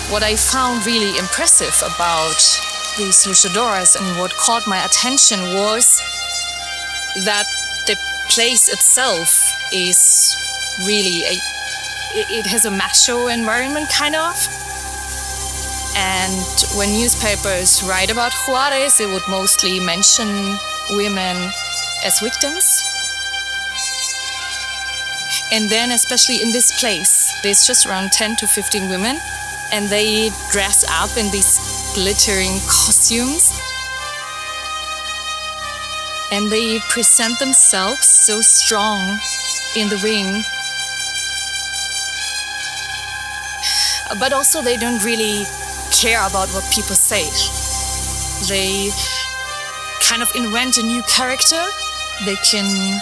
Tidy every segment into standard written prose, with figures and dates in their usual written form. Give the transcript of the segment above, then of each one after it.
What I found really impressive about these luchadoras and what caught my attention was that the place itself is really it has a macho environment kind of. And when newspapers write about Juárez, they would mostly mention women as victims. And then, especially in this place, there's just around 10 to 15 women, and they dress up in these glittering costumes. And they present themselves so strong in the ring. But also, they don't really care about what people say. They kind of invent a new character. They can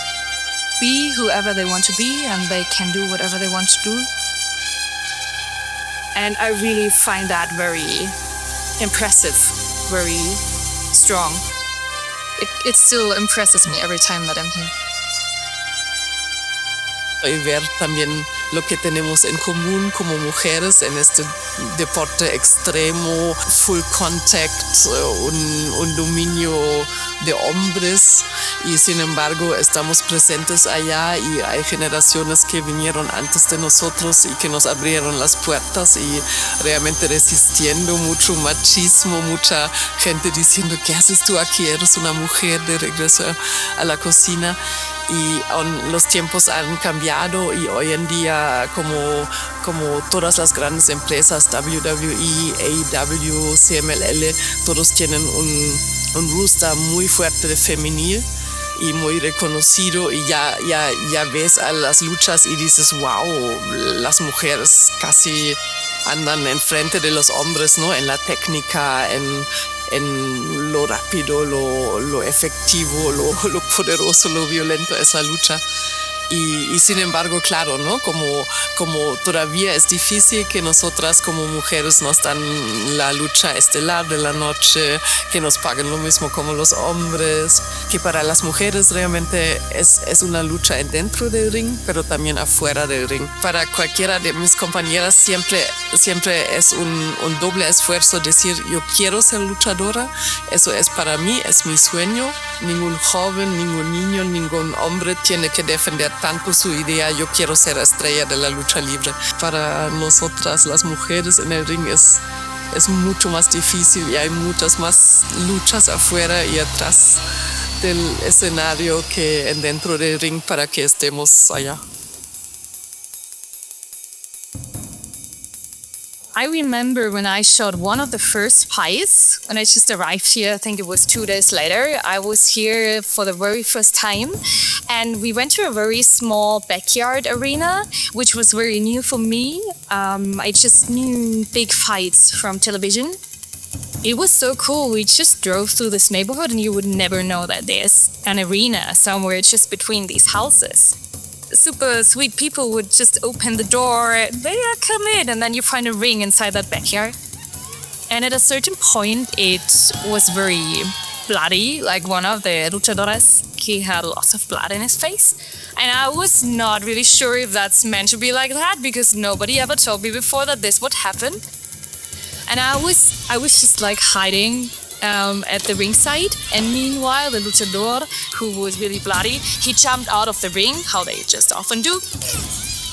be whoever they want to be, and they can do whatever they want to do. And I really find that very impressive, very strong. It still impresses me every time that I'm here. Y ver también lo que tenemos en común como mujeres en este deporte extremo, full contact, un dominio de hombres, y sin embargo estamos presentes allá y hay generaciones que vinieron antes de nosotros y que nos abrieron las puertas y realmente resistiendo mucho machismo, mucha gente diciendo ¿qué haces tú aquí? Eres una mujer de regreso a la cocina. Y los tiempos han cambiado y hoy en día como todas las grandes empresas, WWE, AEW, CMLL, todos tienen un roster muy fuerte de femenil y muy reconocido, y ya ves a las luchas y dices, wow, las mujeres casi andan enfrente de los hombres, ¿no? En la técnica, en lo rápido, lo efectivo, lo poderoso, lo violento es la lucha. Y sin embargo, claro, ¿no? Como todavía es difícil que nosotras como mujeres nos dan la lucha estelar de la noche, que nos paguen lo mismo como los hombres, que para las mujeres realmente es una lucha dentro del ring, pero también afuera del ring. Para cualquiera de mis compañeras siempre es un doble esfuerzo decir, yo quiero ser luchadora, eso es para mí, es mi sueño. Ningún joven, ningún niño, ningún hombre tiene que defender tanto su idea, yo quiero ser estrella de la lucha libre. Para nosotras las mujeres en el ring es mucho más difícil y hay muchas más luchas afuera y atrás del escenario que dentro del ring para que estemos allá. I remember when I shot one of the first fights, when I just arrived here, I think it was 2 days later, I was here for the very first time, and we went to a very small backyard arena, which was very new for me. I just knew big fights from television. It was so cool. We just drove through this neighborhood and you would never know that there's an arena somewhere just between these houses. Super sweet people would just open the door, come in, and then you find a ring inside that backyard. And at a certain point, it was very bloody, like one of the luchadoras, he had lots of blood in his face. And I was not really sure if that's meant to be like that, because nobody ever told me before that this would happen. And I was just like hiding at the ringside, and meanwhile the luchador, who was really bloody, he jumped out of the ring, how they just often do.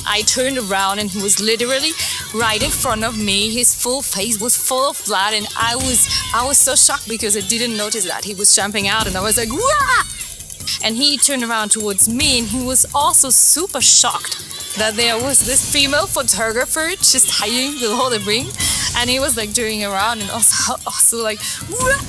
I turned around and he was literally right in front of me. His full face was full of blood, and I was so shocked because I didn't notice that he was jumping out, and I was like, wah! And he turned around towards me, and he was also super shocked that there was this female photographer just hiding below the ring, and he was like turning around and also like, wah!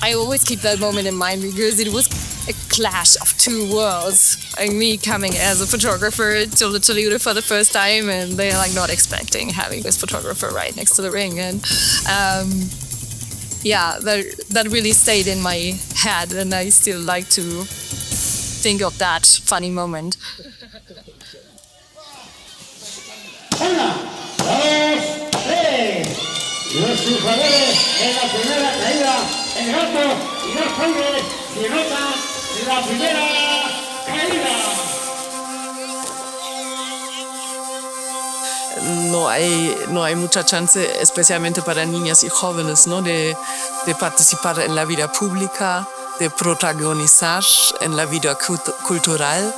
I always keep that moment in mind because it was a clash of two worlds. Like me coming as a photographer to Lucha Libre for the first time, and they're like not expecting having this photographer right next to the ring. And that really stayed in my head, and I still like to think of that funny moment. Una, dos, tres. Los jugadores en la primera caída, el gato y los hombres pilotan la primera caída. no hay mucha chance, especialmente para niñas y jóvenes, ¿no? De participar en la vida pública, de protagonizar en la vida cultural.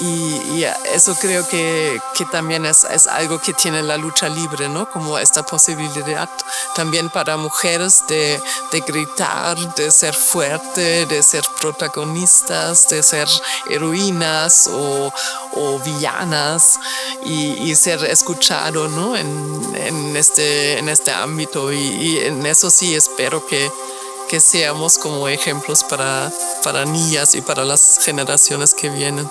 Y eso creo que también es algo que tiene la lucha libre, ¿no? Como esta posibilidad también para mujeres de gritar, de ser fuerte, de ser protagonistas, de ser heroínas o villanas y ser escuchado, ¿no? en este ámbito. Y en eso sí espero que seamos como ejemplos para niñas y para las generaciones que vienen.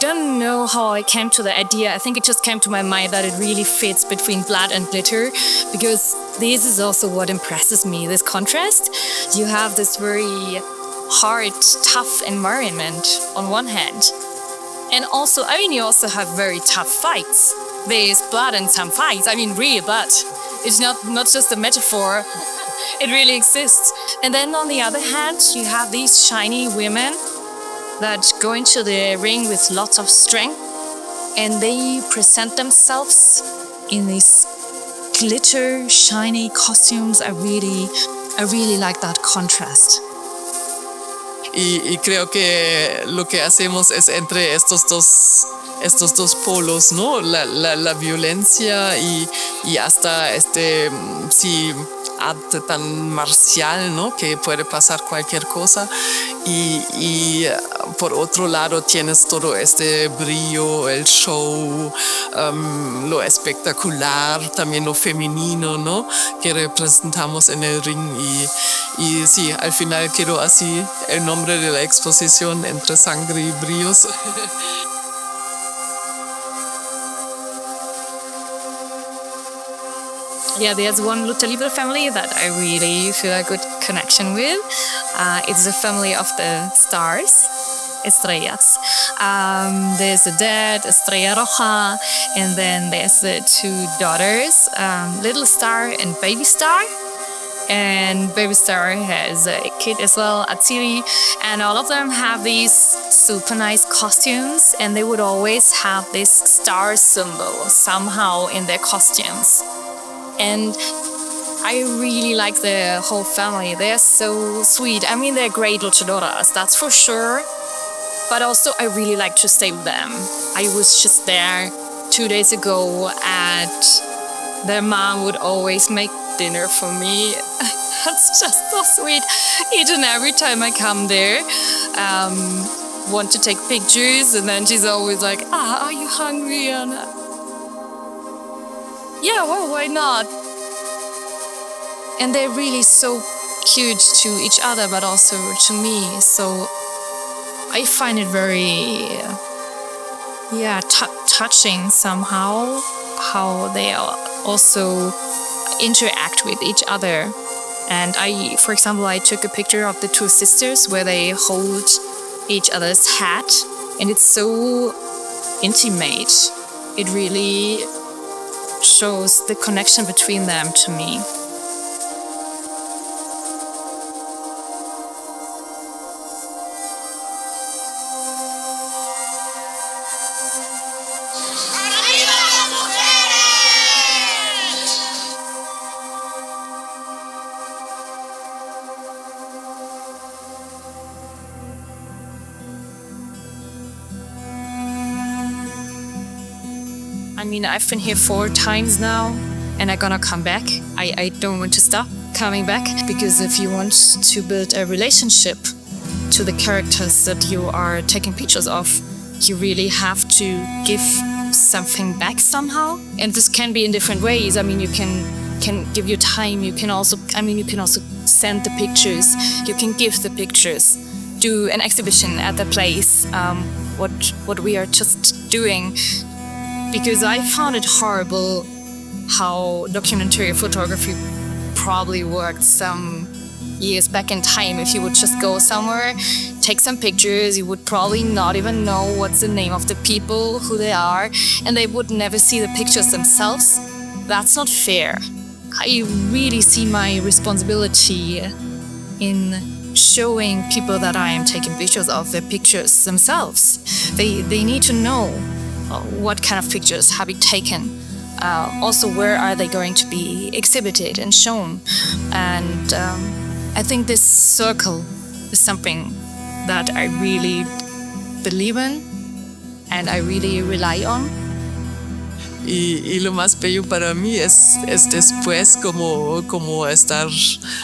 Don't know how I came to the idea. I think it just came to my mind that it really fits between blood and glitter, because this is also what impresses me, this contrast. You have this very hard, tough environment on one hand, and also, you also have very tough fights. There's blood in some fights, real blood. It's not just a metaphor, it really exists. And then on the other hand, you have these shiny women that go into the ring with lots of strength, and they present themselves in these glitter, shiny costumes. I really like that contrast. Y creo que lo que hacemos es entre estos dos polos, ¿no? La violencia y hasta arte tan marcial, ¿no? Que puede pasar cualquier cosa. Y por otro lado tienes todo este brillo, el show, lo espectacular, también lo femenino, ¿no? Que representamos en el ring. Y sí, al final quedó así el nombre de la exposición, Entre Sangre y Brillos. Yeah, there's one Lucha Libre family that I really feel a good connection with. It's the family of the stars, estrellas. There's the dad, Estrella Roja, and then there's the two daughters, Little Star and Baby Star. And Baby Star has a kid as well, Atsiri, and all of them have these super nice costumes, and they would always have this star symbol somehow in their costumes. And I really like the whole family. They're so sweet. They're great luchadoras, that's for sure. But also, I really like to stay with them. I was just there 2 days ago, and their mom would always make dinner for me. That's just so sweet. Each and every time I come there, want to take pictures, and then she's always like, are you hungry? And yeah, well, why not? And they're really so cute to each other, but also to me. So I find it very, touching somehow, how they also interact with each other. And for example, I took a picture of the two sisters where they hold each other's hat, and it's so intimate. It really shows the connection between them to me. I've been here 4 times now, and I'm gonna come back. I don't want to stop coming back, because if you want to build a relationship to the characters that you are taking pictures of, you really have to give something back somehow. And this can be in different ways. You can give your time. You can also send the pictures. You can give the pictures. Do an exhibition at the place. What we are just doing. Because I found it horrible how documentary photography probably worked some years back in time. If you would just go somewhere, take some pictures, you would probably not even know what's the name of the people, who they are, and they would never see the pictures themselves. That's not fair. I really see my responsibility in showing people that I am taking pictures of their pictures themselves. They need to know what kind of pictures have you taken? Also, where are they going to be exhibited and shown? And I think this circle is something that I really believe in and I really rely on. Y lo más bello para mí es después como estar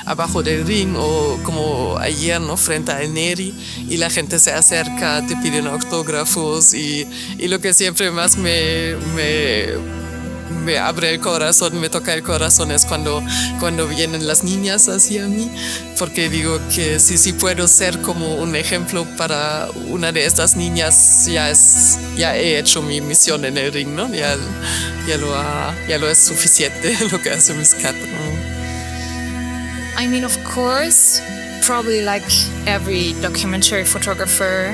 abajo del ring o como ayer, ¿no? Frente a Neri y la gente se acerca, te piden autógrafos y lo que siempre más me abre el corazón, me toca el corazón es cuando vienen las niñas hacia mí, porque digo que si puedo ser como un ejemplo para una de estas niñas, ya he hecho mi misión en el ring, ¿no? Ya lo es suficiente lo que hace Miss Kath. I mean, of course, probably like every documentary photographer,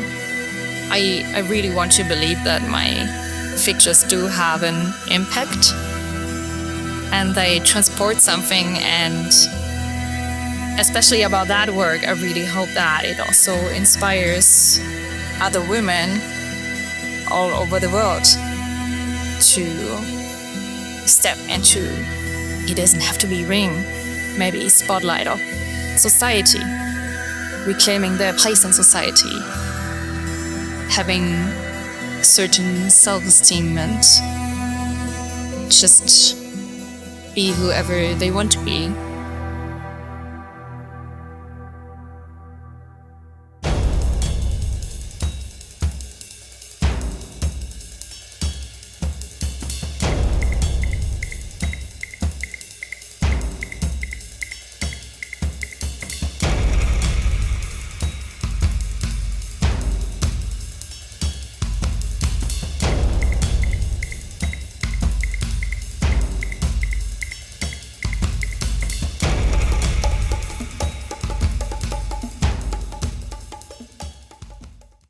I really want to believe that my pictures do have an impact and they transport something, and especially about that work, I really hope that it also inspires other women all over the world to step into, it doesn't have to be ring, maybe spotlight of society, reclaiming their place in society, having certain self-esteem and just be whoever they want to be.